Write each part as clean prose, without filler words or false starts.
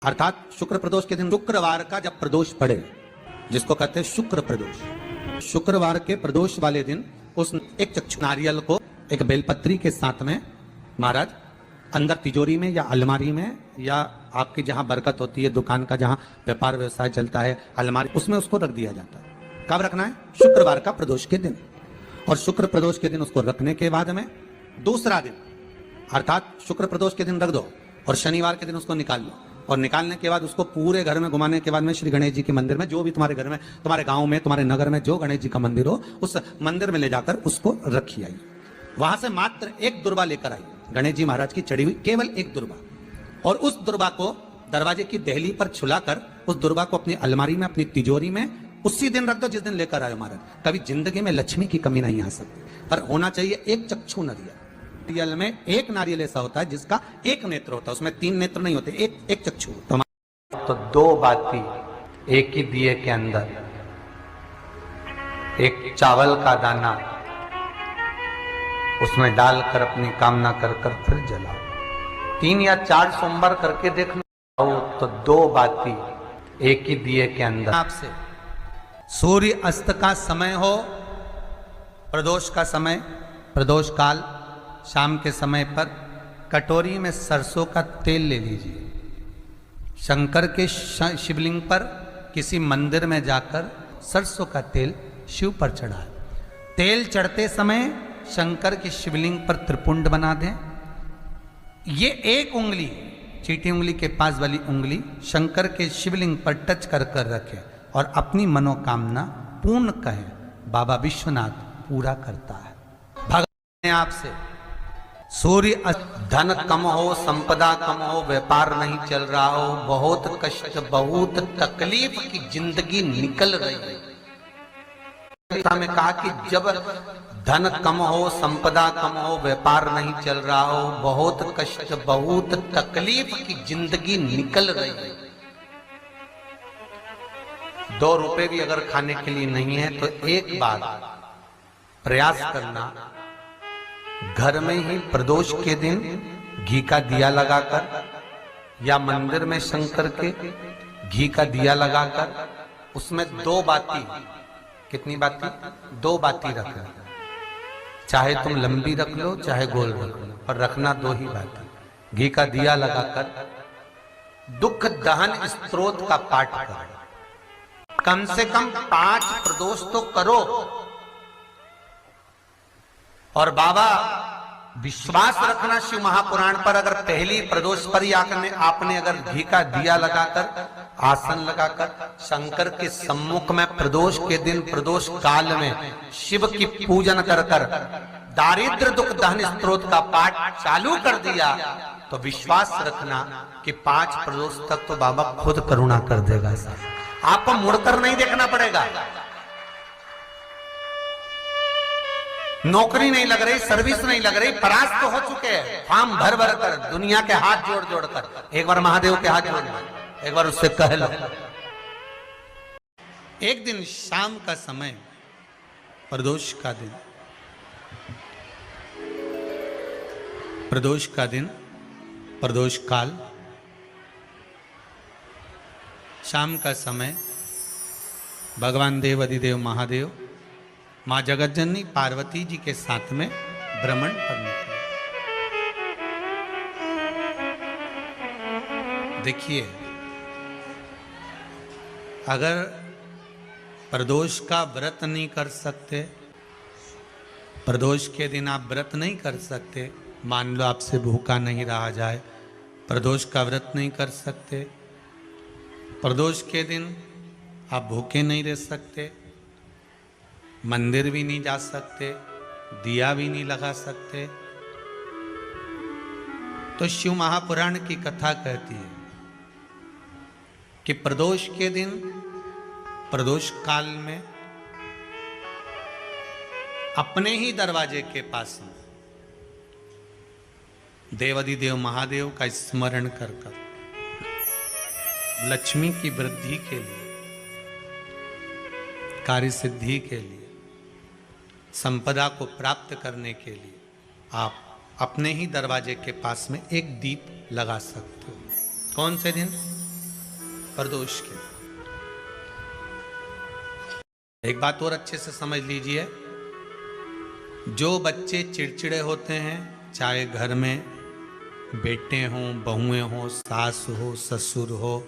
अर्थात शुक्र प्रदोष के दिन शुक्रवार का जब प्रदोष पड़े, जिसको कहते हैं शुक्र प्रदोष, शुक्रवार के प्रदोष वाले दिन उस एक चक्षु नारियल को एक बेलपत्री के साथ में महाराज अंदर तिजोरी में या अलमारी में या आपकी जहां बरकत होती है, दुकान का जहां व्यापार व्यवसाय चलता है, अलमारी, उसमें उसको रख दिया जाता है। कब रखना है? शुक्रवार का प्रदोष के दिन। और शुक्र प्रदोष के दिन उसको रखने के बाद में दूसरा दिन अर्थात शुक्र प्रदोष के दिन रख दो और शनिवार के दिन उसको निकाल लो, और निकालने के बाद उसको पूरे घर में घुमाने के बाद में श्री गणेश जी के मंदिर में, जो भी तुम्हारे घर में, तुम्हारे गांव में, तुम्हारे नगर में जो गणेश जी का मंदिर हो, उस मंदिर में ले जाकर उसको रखी आई। वहां से मात्र एक दुर्बा लेकर आई, गणेश जी महाराज की चढ़ी हुई केवल एक दुर्बा, और उस दुर्बा को दरवाजे की देहली पर छुलाकर उस दुर्बा को अपनी अलमारी में, अपनी तिजोरी में उसी दिन रख दो जिस दिन लेकर आए महाराज। कभी जिंदगी में लक्ष्मी की कमी नहीं आ सकती, पर होना चाहिए एक चक्षु नारियल। नारियल में एक नारियल ऐसा होता है जिसका एक नेत्र होता है, उसमें 3 नेत्र नहीं होते, एक चक्षु। तो 2 बाती एक ही दिए के अंदर, एक चावल का दाना उसमें डालकर अपनी कामना कर फिर जलाओ। 3 या 4 सोमवार करके देखना, तो 2 बाती एक ही दिए के अंदर। आपसे सूर्य अस्त का समय हो, प्रदोष का समय, प्रदोष काल, शाम के समय पर कटोरी में सरसों का तेल ले लीजिए। शंकर के शिवलिंग पर किसी मंदिर में जाकर सरसों का तेल शिव पर चढ़ाए। तेल चढ़ते समय शंकर के शिवलिंग पर त्रिपुंड बना दें। ये एक उंगली, चीटी उंगली के पास वाली उंगली शंकर के शिवलिंग पर टच कर रखें और अपनी मनोकामना पूर्ण कहें। बाबा विश्वनाथ पूरा करता है। भगवान ने आपसे सूर्य धन कम हो, संपदा कम हो, व्यापार नहीं चल रहा हो, बहुत कष्ट, बहुत तकलीफ की जिंदगी निकल रही है, में कहा कि जब धन कम हो, संपदा कम हो, व्यापार नहीं चल रहा हो, बहुत कष्ट, बहुत तकलीफ की जिंदगी निकल रही है, 2 रुपए भी अगर खाने के लिए नहीं है तो एक बार प्रयास करना, घर में ही प्रदोष के दिन घी का दिया लगाकर या मंदिर में शंकर के घी का दिया लगाकर उसमें 2 बाती, कितनी बाती? 2 बाती रखना। चाहे तुम लंबी रख लो चाहे गोल रख लो, पर रखना 2 ही बाती। घी का दिया लगाकर दुख दहन स्तोत्र का पाठ करो। कम से कम 5 प्रदोष तो करो। और बाबा विश्वास रखना शिव महापुराण पर, अगर पहली प्रदोष पर ही आपने अगर घी का दिया लगाकर, आसन लगाकर शंकर के सम्मुख में प्रदोष के दिन, प्रदोष काल में शिव की पूजन कर दारिद्र दुख दहन स्तोत्र का पाठ चालू कर दिया, तो विश्वास रखना कि 5 प्रदोष तक तो बाबा खुद करुणा कर देगा। आपको मुड़कर नहीं देखना पड़ेगा। नौकरी नहीं लग रही, सर्विस नहीं लग रही, परास्त तो हो चुके हैं, फॉर्म भर कर, दुनिया के हाथ जोड़ जोड़ कर। एक बार महादेव के हाथ जोड़ लो, एक बार उससे कह लो। एक दिन शाम का समय, प्रदोष का दिन, प्रदोष का दिन, प्रदोष काल, शाम का समय, भगवान देव अधिदेव महादेव माँ जगतजननी पार्वती जी के साथ में भ्रमण पर निकले। देखिए, अगर प्रदोष का व्रत नहीं कर सकते, प्रदोष के दिन आप व्रत नहीं कर सकते, मान लो आपसे भूखा नहीं रहा जाए, प्रदोष का व्रत नहीं कर सकते, प्रदोष के दिन आप भूखे नहीं रह सकते, मंदिर भी नहीं जा सकते, दिया भी नहीं लगा सकते, तो शिव महापुराण की कथा कहती है कि प्रदोष के दिन, प्रदोष काल में अपने ही दरवाजे के पास में देवाधिदेव महादेव का स्मरण कर लक्ष्मी की वृद्धि के लिए, कार्य सिद्धि के लिए, संपदा को प्राप्त करने के लिए आप अपने ही दरवाजे के पास में एक दीप लगा सकते हो। कौन से दिन? प्रदोष के। एक बात और अच्छे से समझ लीजिए, जो बच्चे चिड़चिड़े होते हैं, चाहे घर में बेटे हों, बहुएं हों, सास हो, ससुर हो,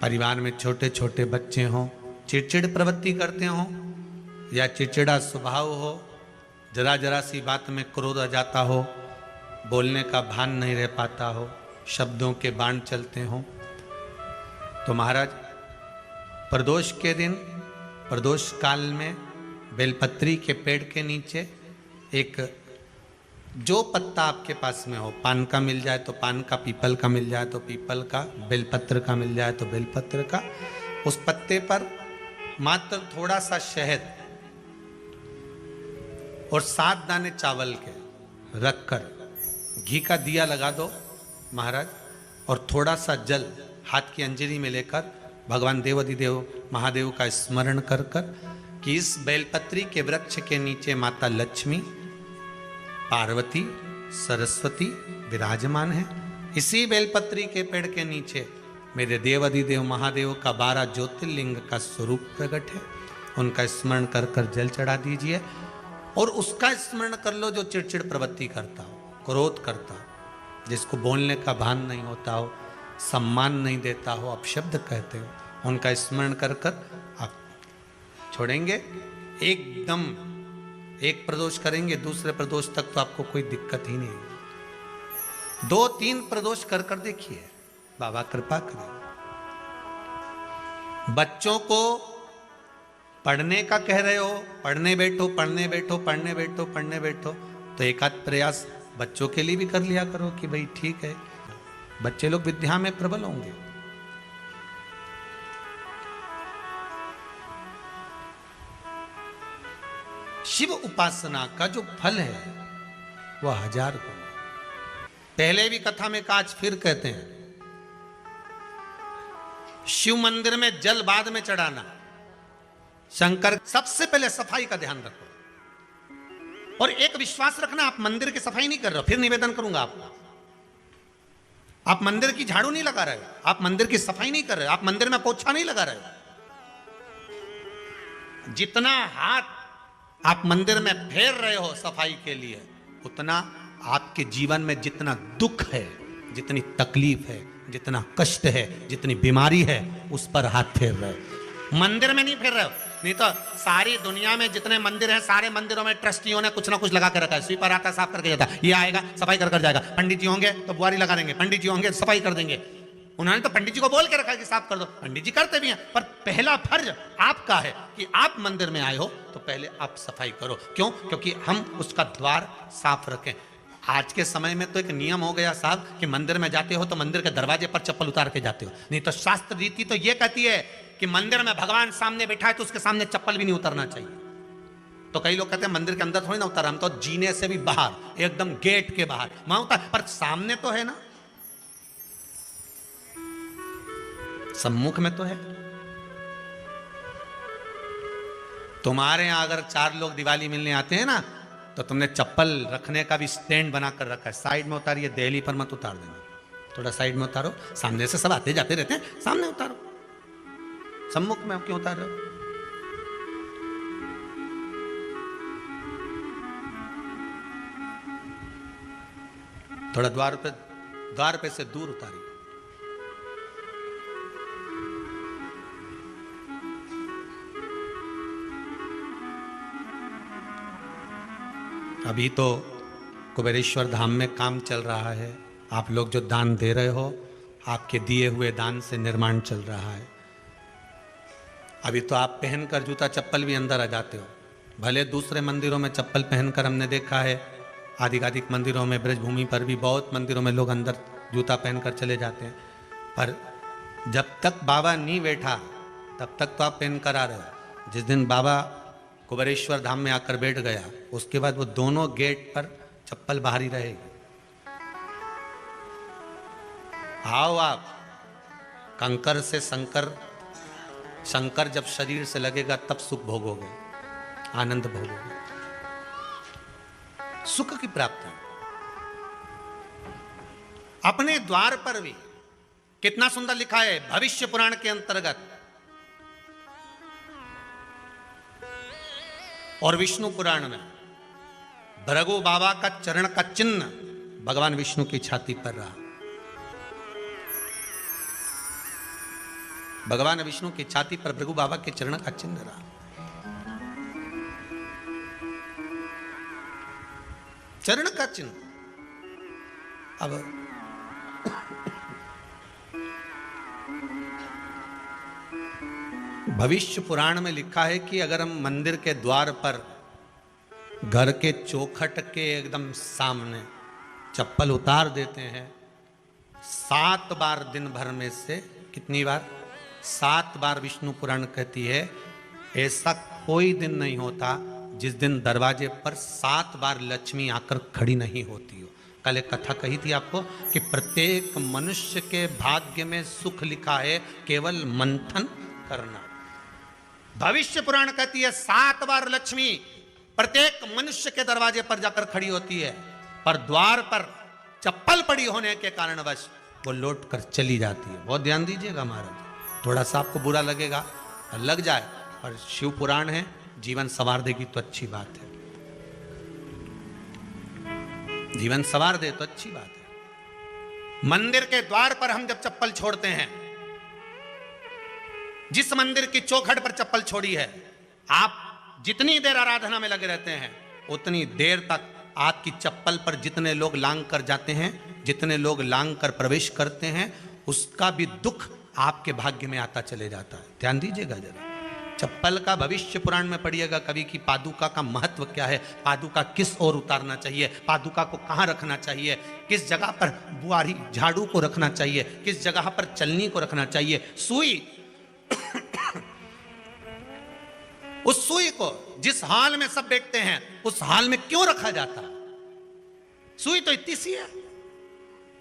परिवार में छोटे छोटे बच्चे हों, चिड़चिड़ प्रवृत्ति करते हों या चिड़चिड़ा स्वभाव हो, जरा जरा सी बात में क्रोध आ जाता हो, बोलने का भान नहीं रह पाता हो, शब्दों के बाण चलते हों, तो महाराज प्रदोष के दिन, प्रदोष काल में बेलपत्री के पेड़ के नीचे एक, जो पत्ता आपके पास में हो, पान का मिल जाए तो पान का, पीपल का मिल जाए तो पीपल का, बेलपत्र का मिल जाए तो बेलपत्र का, उस पत्ते पर मात्र थोड़ा सा शहद और 7 दाने चावल के रखकर घी का दिया लगा दो महाराज, और थोड़ा सा जल हाथ की अंजलि में लेकर भगवान देवाधिदेव महादेव का स्मरण कर कर कि इस बेलपत्री के वृक्ष के नीचे माता लक्ष्मी, पार्वती, सरस्वती विराजमान है, इसी बेलपत्री के पेड़ के नीचे मेरे देवाधिदेव महादेव का 12 ज्योतिर्लिंग का स्वरूप प्रकट है, उनका स्मरण कर कर जल चढ़ा दीजिए। और उसका स्मरण कर लो जो चिड़चिड़ प्रवृत्ति करता हो, क्रोध करता हो, जिसको बोलने का भान नहीं होता हो, सम्मान नहीं देता हो, अपशब्द कहते हो, उनका स्मरण कर कर आप छोड़ेंगे। एकदम एक प्रदोष करेंगे, दूसरे प्रदोष तक तो आपको कोई दिक्कत ही नहीं है। 2-3 प्रदोष कर कर देखिए, बाबा कृपा करें। बच्चों को पढ़ने का कह रहे हो, पढ़ने बैठो, पढ़ने बैठो, पढ़ने बैठो, पढ़ने बैठो, तो एक आध प्रयास बच्चों के लिए भी कर लिया करो कि भाई ठीक है, बच्चे लोग विद्या में प्रबल होंगे। शिव उपासना का जो फल है वह 1000 गुना। पहले भी कथा में काज फिर कहते हैं, शिव मंदिर में जल बाद में चढ़ाना, शंकर सबसे पहले सफाई का ध्यान रखो। और एक विश्वास रखना, आप मंदिर की सफाई नहीं कर रहे हो, फिर निवेदन करूंगा आपको, आप मंदिर की झाड़ू नहीं लगा रहे हो, आप मंदिर की सफाई नहीं कर रहे हो, आप मंदिर में पोछा नहीं लगा रहे हो। जितना हाथ आप मंदिर में फेर रहे हो सफाई के लिए, उतना आपके जीवन में जितना दुख है, जितनी तकलीफ है, जितना कष्ट है, जितनी बीमारी है, उस पर हाथ फेर रहे हो, मंदिर में नहीं फेर रहे हो। नहीं तो सारी दुनिया में जितने मंदिर हैं, सारे मंदिरों में ट्रस्टियों ने कुछ ना कुछ लगा के रखा है। स्वीपर आता है, साफ करके जाता है, ये आएगा सफाई कर कर जाएगा, पंडित जी होंगे तो बुआरी लगा देंगे, पंडित जी होंगे सफाई कर देंगे। उन्होंने तो पंडित जी को बोल के रखा है कि साफ कर दो, पंडित जी करते भी हैं, पर पहला फर्ज आपका है कि आप मंदिर में आए हो तो पहले आप सफाई करो। क्यों? क्योंकि हम उसका द्वार साफ रखें। आज के समय में तो एक नियम हो गया साहब कि मंदिर में जाते हो तो मंदिर के दरवाजे पर चप्पल उतार के जाते हो, नहीं तो शास्त्र रीति तो ये कहती है कि मंदिर में भगवान सामने बैठा है तो उसके सामने चप्पल भी नहीं उतरना चाहिए। तो कई लोग कहते हैं मंदिर के अंदर थोड़ी ना उतर, हम तो जीने से भी बाहर, एकदम गेट के बाहर वहां उतर, पर सामने तो है ना, सम्मुख में तो है। तुम्हारे यहां अगर 4 लोग दिवाली मिलने आते हैं ना, तो तुमने चप्पल रखने का भी स्टैंड बनाकर रखा है, साइड में उतारिए, दिल्ली पर मत उतार देना, थोड़ा साइड में उतारो, सामने से सब आते जाते रहते हैं, सामने उतारो, सम्मुख में क्यों उतार रहे हो? थोड़ा द्वार पे से दूर उतारिए। अभी तो कुबेरेश्वर धाम में काम चल रहा है, आप लोग जो दान दे रहे हो, आपके दिए हुए दान से निर्माण चल रहा है। अभी तो आप पहनकर जूता चप्पल भी अंदर आ जाते हो, भले दूसरे मंदिरों में चप्पल पहनकर हमने देखा है, आधिकाधिक मंदिरों में, ब्रजभूमि पर भी बहुत मंदिरों में लोग अंदर जूता पहनकर चले जाते हैं, पर जब तक बाबा नहीं बैठा तब तक तो आप पहनकर आ रहे हो। जिस दिन बाबा कुबेरेश्वर धाम में आकर बैठ गया, उसके बाद वो दोनों गेट पर चप्पल बाहर ही रहेगी। आओ आप, कंकर से शंकर जब शरीर से लगेगा तब सुख भोगोगे, आनंद भोगोगे, सुख की प्राप्ति। अपने द्वार पर भी कितना सुंदर लिखा है भविष्य पुराण के अंतर्गत। और विष्णु पुराण में भृगु बाबा का चरण का चिन्ह भगवान विष्णु की छाती पर रहा। भगवान विष्णु की छाती पर भृगु बाबा के चरण का चिन्ह रहा। चरण का चिन्ह। अब भविष्य पुराण में लिखा है कि अगर हम मंदिर के द्वार पर घर के चौखट के एकदम सामने चप्पल उतार देते हैं 7 बार दिन भर में से, कितनी बार? 7 बार विष्णु पुराण कहती है ऐसा कोई दिन नहीं होता जिस दिन दरवाजे पर 7 बार लक्ष्मी आकर खड़ी नहीं होती हो। कल एक कथा कही थी आपको कि प्रत्येक मनुष्य के भाग्य में सुख लिखा है, केवल मंथन करना। भविष्य पुराण कहती है 7 बार लक्ष्मी प्रत्येक मनुष्य के दरवाजे पर जाकर खड़ी होती है, पर द्वार पर चप्पल पड़ी होने के कारणवश वो लौट कर चली जाती है। बहुत ध्यान दीजिएगा महाराज, थोड़ा सा आपको बुरा लगेगा, लग जाए, पर शिव पुराण है, जीवन संवार देगी तो अच्छी बात है, जीवन संवार दे तो अच्छी बात है। मंदिर के द्वार पर हम जब चप्पल छोड़ते हैं, जिस मंदिर की चौखट पर चप्पल छोड़ी है, आप जितनी देर आराधना में लगे रहते हैं उतनी देर तक आपकी चप्पल पर जितने लोग लांग कर जाते हैं, जितने लोग लांग कर प्रवेश करते हैं, उसका भी दुख आपके भाग्य में आता चले जाता है। ध्यान दीजिएगा जरा, चप्पल का भविष्य पुराण में पढ़िएगा कभी कि पादुका का महत्व क्या है, पादुका किस ओर उतारना चाहिए, पादुका को कहाँ रखना चाहिए, किस जगह पर बुआरी झाड़ू को रखना चाहिए, किस जगह पर चलनी को रखना चाहिए, सुई उस सुई को जिस हाल में सब बैठते हैं उस हाल में क्यों रखा जाता है? सुई तो इतनी सी है,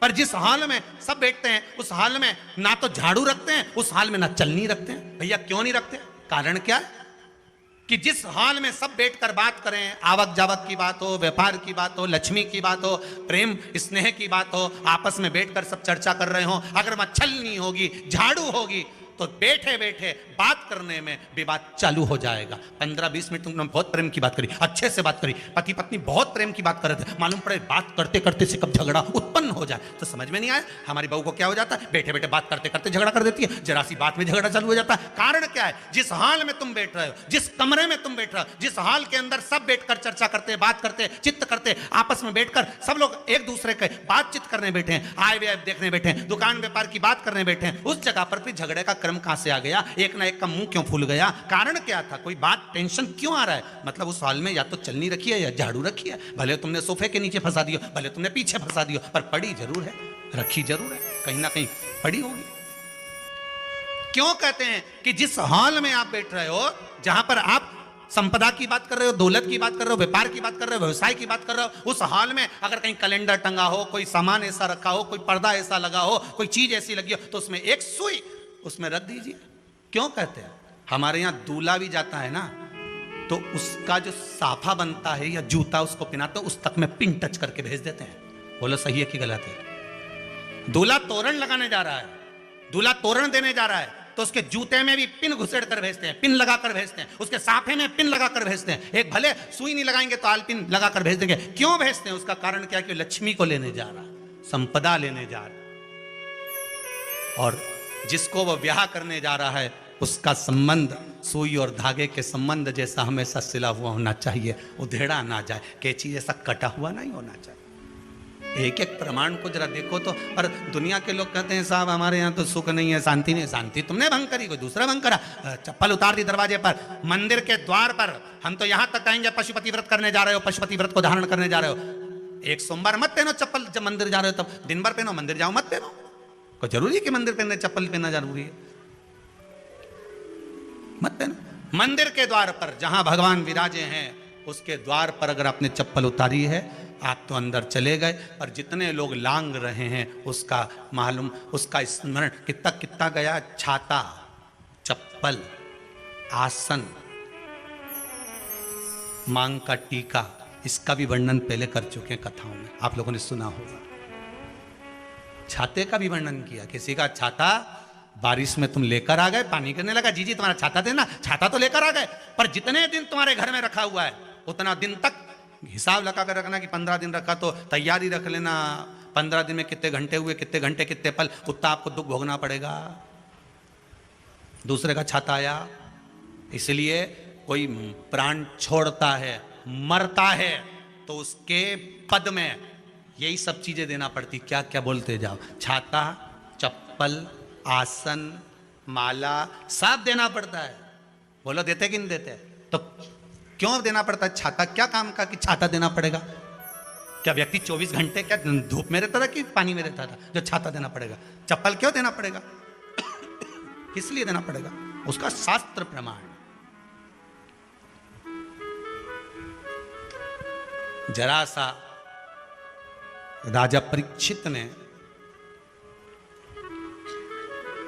पर जिस हाल में सब बैठते हैं उस हाल में ना तो झाड़ू रखते हैं, उस हाल में ना चलनी रखते हैं। भैया क्यों नहीं रखते? कारण क्या है कि जिस हाल में सब बैठकर बात करें, आवक जावक की बात हो, व्यापार की बात हो, लक्ष्मी की बात हो, प्रेम स्नेह की बात हो, आपस में बैठकर सब चर्चा कर रहे हो, अगर वहां छलनी होगी, झाड़ू होगी, तो बैठे बैठे बात करने में विवाद चालू हो जाएगा। 15-20 मिनट तुमने बहुत प्रेम की बात करी, अच्छे से बात करी, पति पत्नी बहुत प्रेम की बात कर रहे थे, मालूम पड़े बात करते करते से कब झगड़ा उत्पन्न हो जाए तो समझ में नहीं आया। हमारी बहू को क्या हो जाता है, बैठे बैठे बात करते करते झगड़ा कर देती है, जरा सी बात में झगड़ा चालू हो जाता है। कारण क्या है? जिस हाल में तुम बैठ रहे हो, जिस कमरे में तुम बैठ रहे हो, जिस हाल के अंदर सब बैठकर चर्चा करते, बात करते, चित्त करते, आपस में बैठकर सब लोग एक दूसरे के बातचीत करने बैठे हैं, आय व्यय देखने बैठे हैं, दुकान व्यापार की बात करने बैठे हैं, उस जगह पर फिर झगड़े का क्रम कहां से आ गया? एक ना एक का मुंह क्यों फूल गया? कारण क्या था? कोई बात टेंशन क्यों आ रहा है? मतलब उस हाल में या तो चलनी रखी है या झाड़ू रखी है, भले तुमने सोफे के नीचे फंसा दियो, भले तुमने पीछे फंसा दियो, पर पड़ी जरूर है, रखी जरूर है, कहीं ना कहीं पड़ी होगी। क्यों कहते हैं कि जिस हाल में आप बैठ रहे हो, जहां पर आप संपदा की बात कर रहे हो, दौलत की बात कर रहे हो, व्यापार की बात कर रहे हो, व्यवसाय की बात कर रहे हो, उस हाल में अगर कहीं कैलेंडर टंगा हो, कोई सामान ऐसा रखा हो, कोई पर्दा ऐसा लगा हो, कोई चीज ऐसी लगी हो, तो उसमें एक सुई उसमें रख दीजिए। क्यों कहते हैं? हमारे यहां दूल्हा भी जाता है ना, तो उसका जो साफा बनता है या जूता उसको पहनाते हैं, उस तक में पिन टच करके भेज देते हैं। बोलो सही है कि गलत है? दूल्हा तोरण लगाने जा रहा है, दूल्हा तोरण देने जा रहा है, तो उसके जूते में भी पिन घुसेड़ कर भेजते हैं, पिन लगा कर भेजते हैं, उसके साफे में पिन लगा कर भेजते हैं। एक भले सुई नहीं लगाएंगे तो आल पिन लगा कर भेज देंगे। क्यों भेजते हैं? उसका कारण क्या? कि लक्ष्मी को लेने जा रहा, संपदा लेने जा रहा, और जिसको वो ब्याह करने जा रहा है उसका संबंध सुई और धागे के संबंध जैसा हमेशा सिला हुआ होना चाहिए, उधेड़ा ना जाए, कैची जैसा कटा हुआ नहीं होना चाहिए। एक एक प्रमाण को जरा देखो तो। पर दुनिया के लोग कहते हैं साहब हमारे यहाँ तो सुख नहीं है, शांति नहीं है। शांति तुमने भंग करी, कोई दूसरा भंग करा। चप्पल उतार दी दरवाजे पर, मंदिर के द्वार पर। हम तो यहाँ तक कहेंगे पशुपति व्रत करने जा रहे हो, पशुपति व्रत को धारण करने जा रहे हो, एक सोमवार मत पहनो चप्पल, जब मंदिर जा रहे हो तब दिन भर पहनो, मंदिर जाओ मत पहनो। कोई जरूरी है कि मंदिर पहनने चप्पल पहनना जरूरी है? मत पहनो। मंदिर के द्वार पर जहां भगवान विराजे हैं उसके द्वार पर अगर आपने चप्पल उतारी है, आप तो अंदर चले गए, पर जितने लोग लांग रहे हैं उसका मालूम, उसका स्मरण कितना कितना गया। छाता, चप्पल, आसन, मांग का टीका, इसका भी वर्णन पहले कर चुके हैं कथाओं में, आप लोगों ने सुना होगा। छाते का भी वर्णन किया। किसी का छाता बारिश में तुम लेकर आ गए, पानी गिरने लगा, जी तुम्हारा छाता देना, छाता तो लेकर आ गए, पर जितने दिन तुम्हारे घर में रखा हुआ है उतना दिन तक हिसाब लगा कर रखना कि 15 दिन रखा तो तैयारी रख लेना, 15 दिन में कितने घंटे हुए, कितने घंटे कितने पल, उतना आपको दुख भोगना पड़ेगा। दूसरे का छाता आया, इसलिए कोई प्राण छोड़ता है, मरता है, तो उसके पद में यही सब चीजें देना पड़ती। क्या क्या बोलते जाओ, छाता, चप्पल, आसन, माला, सब देना पड़ता है। बोलो देते कि नहीं देते? तो क्यों देना पड़ता है छाता? क्या काम का कि छाता देना पड़ेगा? क्या व्यक्ति 24 घंटे क्या धूप में रहता था कि पानी में रहता था जो छाता देना पड़ेगा? चप्पल क्यों देना पड़ेगा? किस लिए देना पड़ेगा? उसका शास्त्र प्रमाण। जरा सा राजा परीक्षित ने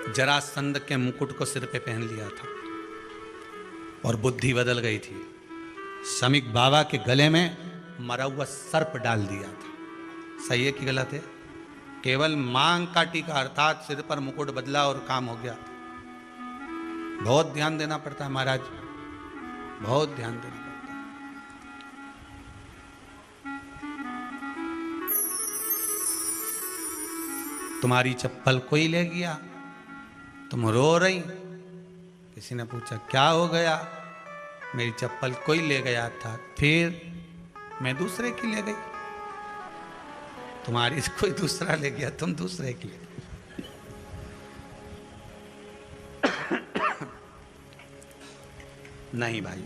जरासंध के मुकुट को सिर पे पहन लिया था और बुद्धि बदल गई थी। शमीक बाबा के गले में मरा हुआ सर्प डाल दिया था। सही है कि गलत है? केवल मांग काटी का अर्थात सिर पर मुकुट बदला और काम हो गया। बहुत ध्यान देना पड़ता है महाराज, बहुत ध्यान देना पड़ता है। तुम्हारी चप्पल कोई ले गया, तुम रो रही, किसी ने पूछा क्या हो गया? मेरी चप्पल कोई ले गया था, फिर मैं दूसरे की ले गई। तुम्हारी कोई दूसरा ले गया, तुम दूसरे की ले गई। नहीं भाई,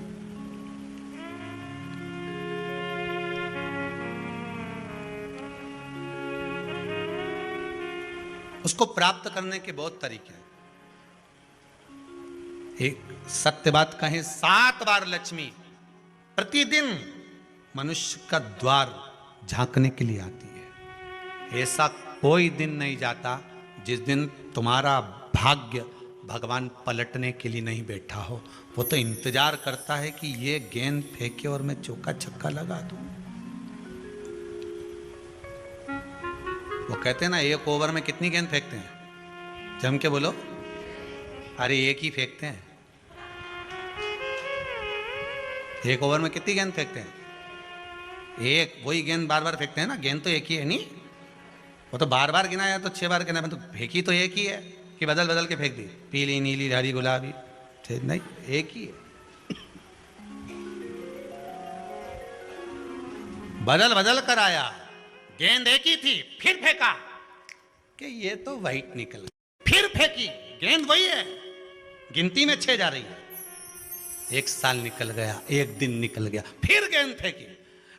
उसको प्राप्त करने के बहुत तरीके हैं। एक सत्य बात कहें, 7 बार लक्ष्मी प्रतिदिन मनुष्य का द्वार झांकने के लिए आती है। ऐसा कोई दिन नहीं जाता जिस दिन तुम्हारा भाग्य भगवान पलटने के लिए नहीं बैठा हो। वो तो इंतजार करता है कि ये गेंद फेंके और मैं चौका छक्का लगा दूं। वो कहते हैं ना, एक ओवर में कितनी गेंद फेंकते हैं? जम के बोलो। अरे एक ही फेंकते हैं। एक ओवर में कितनी गेंद फेंकते हैं? एक। वही गेंद बार बार फेंकते हैं ना, गेंद तो एक ही है नहीं। वो तो बार बार गिनाया तो 6 बार गिना, तो फेंकी तो एक ही है कि बदल बदल के फेंक दी, पीली नीली हरी गुलाबी? नहीं, एक ही है। बदल बदल कर आया, गेंद एक ही थी, फिर फेंका कि ये तो वाइट निकल, फिर फेंकी, गेंद वही है, गिनती में 6 जा रही है। 1 साल निकल गया, 1 दिन निकल गया, फिर गेंद फेंकी,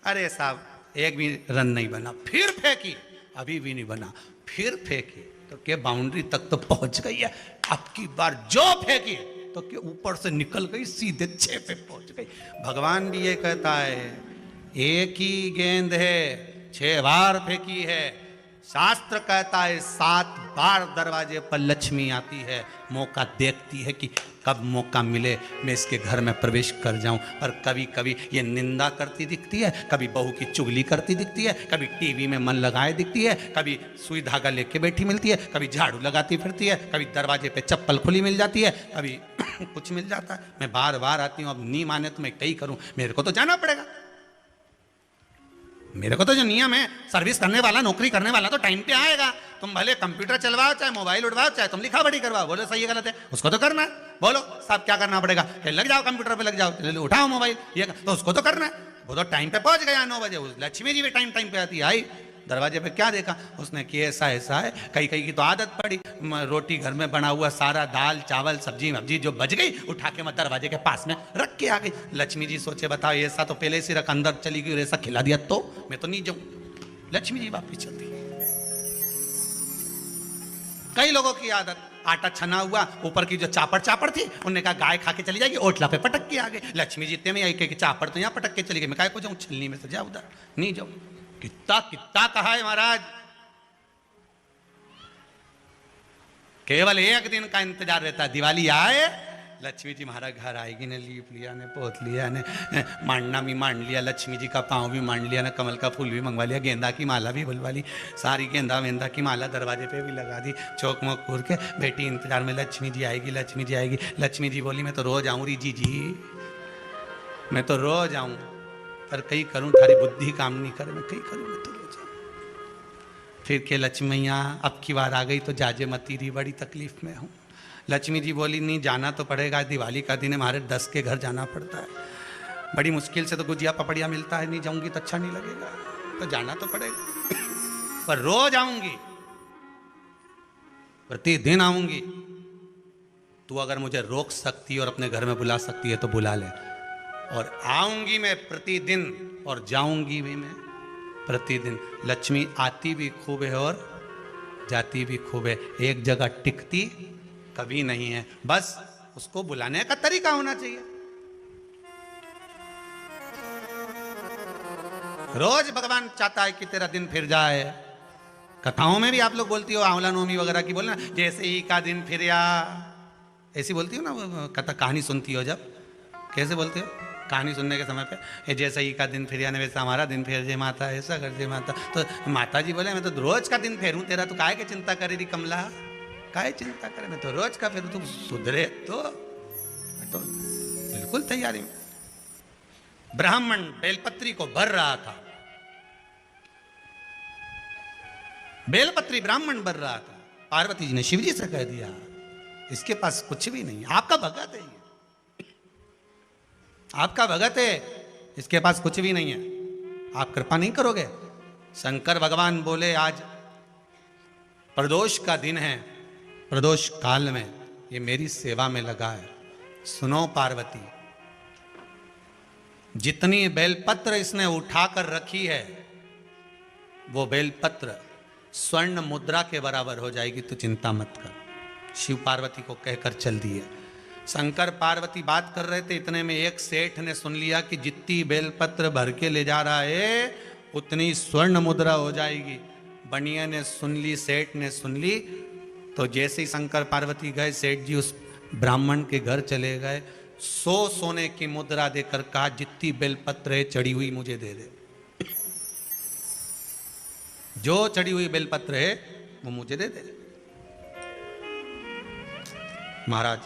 अरे साहब एक भी रन नहीं बना, फिर फेंकी, अभी भी नहीं बना, फिर फेंकी तो क्या बाउंड्री तक तो पहुंच गई है। अब की बार जो फेंकी तो क्या ऊपर से निकल गई, सीधे 6 पे पहुंच गई। भगवान भी ये कहता है, एक ही गेंद है, 6 बार फेंकी है। शास्त्र कहता है 7 बार दरवाजे पर लक्ष्मी आती है, मौका देखती है कि कब मौका मिले मैं इसके घर में प्रवेश कर जाऊं। और कभी कभी ये निंदा करती दिखती है, कभी बहू की चुगली करती दिखती है, कभी टीवी में मन लगाए दिखती है, कभी सुई धागा लेके बैठी मिलती है, कभी झाड़ू लगाती फिरती है, कभी दरवाजे पे चप्पल खुली मिल जाती है, कभी कुछ मिल जाता है। मैं बार बार आती हूँ, अब नहीं माने तो मैं कई करूँ, मेरे को तो जाना पड़ेगा। मेरे को तो जो नियम है, सर्विस करने वाला, नौकरी करने वाला तो टाइम पे आएगा। तुम भले कंप्यूटर चलवाओ, चाहे मोबाइल उठवाओ, चाहे तुम लिखा पढ़ी करवाओ, बोलो सही है गलत है, उसको तो करना है। बोलो साहब क्या करना पड़ेगा? लग जाओ कंप्यूटर पे, लग जाओ, उठाओ मोबाइल, ये तो उसको तो करना है। वो तो टाइम पे पहुंच गया 9 बजे। लक्ष्मी जी भी टाइम पे आती है। आई दरवाजे पे क्या देखा उसने कि ऐसा ऐसा है। कई कई की तो आदत पड़ी, रोटी घर में बना हुआ सारा, दाल चावल सब्जी वब्जी जो बच गई उठा के मैं दरवाजे के पास में रख के आ गई। लक्ष्मी जी सोचे बताओ, ऐसा तो पहले से रख, अंदर चली गई, ऐसा खिला दिया तो मैं तो नहीं जाऊं। लक्ष्मी जी वापिस चलती। कई लोगों की आदत, आटा छना हुआ, ऊपर की जो चापड़ थी, उन्होंने कहा गाय खा के चली जाएगी, ओटला पे पटक के आ गए। लक्ष्मी जी में आई कि चापड़ तो यहाँ पटक के चली गई, मैं काय को जाऊं, छिलनी में से जा उधर, नहीं जाऊं। कितना कितना कहा है महाराज। केवल एक दिन का इंतजार रहता है, दिवाली आए लक्ष्मी जी हमारा घर आएगी ने, लीप लिया ने, पोत लिया ने, मांडना भी मांड लिया, लक्ष्मी जी का पाँव भी मांड लिया ना, कमल का फूल भी मंगवा लिया, गेंदा की माला भी बुलवा ली, सारी गेंदा वेंदा की माला दरवाजे पे भी लगा दी, चौक मोक पूर के बेटी इंतजार में, लक्ष्मी जी आएगी, लक्ष्मी जी आएगी। लक्ष्मी जी बोली मैं तो रोज आऊँ री जी, मैं तो रोज आऊँ, पर कहीं करूँ थारी बुद्धि काम नहीं करे, मैं कहीं करूँ, मैं तो रोज आऊँ। फिर के लक्ष्मी मैया अब की बार आ गई तो जाजे मती रही, बड़ी तकलीफ में हूँ। लक्ष्मी जी बोली नहीं जाना तो पड़ेगा, दिवाली का दिन है, हमारे 10 के घर जाना पड़ता है, बड़ी मुश्किल से तो गुजिया पपड़िया मिलता है, नहीं जाऊंगी तो अच्छा नहीं लगेगा, तो जाना तो पड़ेगा, पर रोज आऊंगी, प्रतिदिन आऊंगी। तू अगर मुझे रोक सकती है और अपने घर में बुला सकती है तो बुला ले, और आऊंगी मैं प्रतिदिन और जाऊंगी भी मैं प्रतिदिन। लक्ष्मी आती भी खूब है और जाती भी खूब है, एक जगह टिकती कभी नहीं है, बस उसको बुलाने का तरीका होना चाहिए। रोज भगवान चाहता है कि तेरा दिन फिर जाए। कथाओं में भी आप लोग बोलती हो, आंवला नवमी वगैरह की बोलना, जैसे ही का दिन फिर या, ऐसी बोलती हो ना कथा, कहानी सुनती हो जब, कैसे बोलती हो कहानी सुनने के समय पे, जैसे ही का दिन फिर या, वैसा हमारा दिन फिर जे माता, ऐसा कर जे माता। तो माता जी बोले मैं तो रोज का दिन फेरूं तेरा, तो काहे के चिंता करे रही कमला, काहे चिंता करे, मैं तो रोज का फेरूं, तुम सुधरे तो बिल्कुल तैयारी में। ब्राह्मण बेलपत्री को भर रहा था, बेलपत्री ब्राह्मण भर रहा था, पार्वती जी ने शिवजी से कह दिया इसके पास कुछ भी नहीं, आपका भगत है ये, आपका भगत है, इसके पास कुछ भी नहीं है, आप कृपा नहीं करोगे। शंकर भगवान बोले आज प्रदोष का दिन है, प्रदोष काल में ये मेरी सेवा में लगा है। सुनो पार्वती, जितनी बेलपत्र इसने उठाकर रखी है वो बेलपत्र स्वर्ण मुद्रा के बराबर हो जाएगी, तो चिंता मत कर। शिव पार्वती को कहकर चल दिए। शंकर पार्वती बात कर रहे थे, इतने में एक सेठ ने सुन लिया कि जितनी बेलपत्र भर के ले जा रहा है उतनी स्वर्ण मुद्रा हो जाएगी। बनिया ने सुन ली, सेठ ने सुन ली, तो जैसे ही शंकर पार्वती गए, सेठ जी उस ब्राह्मण के घर चले गए, 100 सोने की मुद्रा देकर कहा जितनी बेलपत्र है चढ़ी हुई मुझे दे दे, जो चढ़ी हुई बेलपत्र है वो मुझे दे दे। महाराज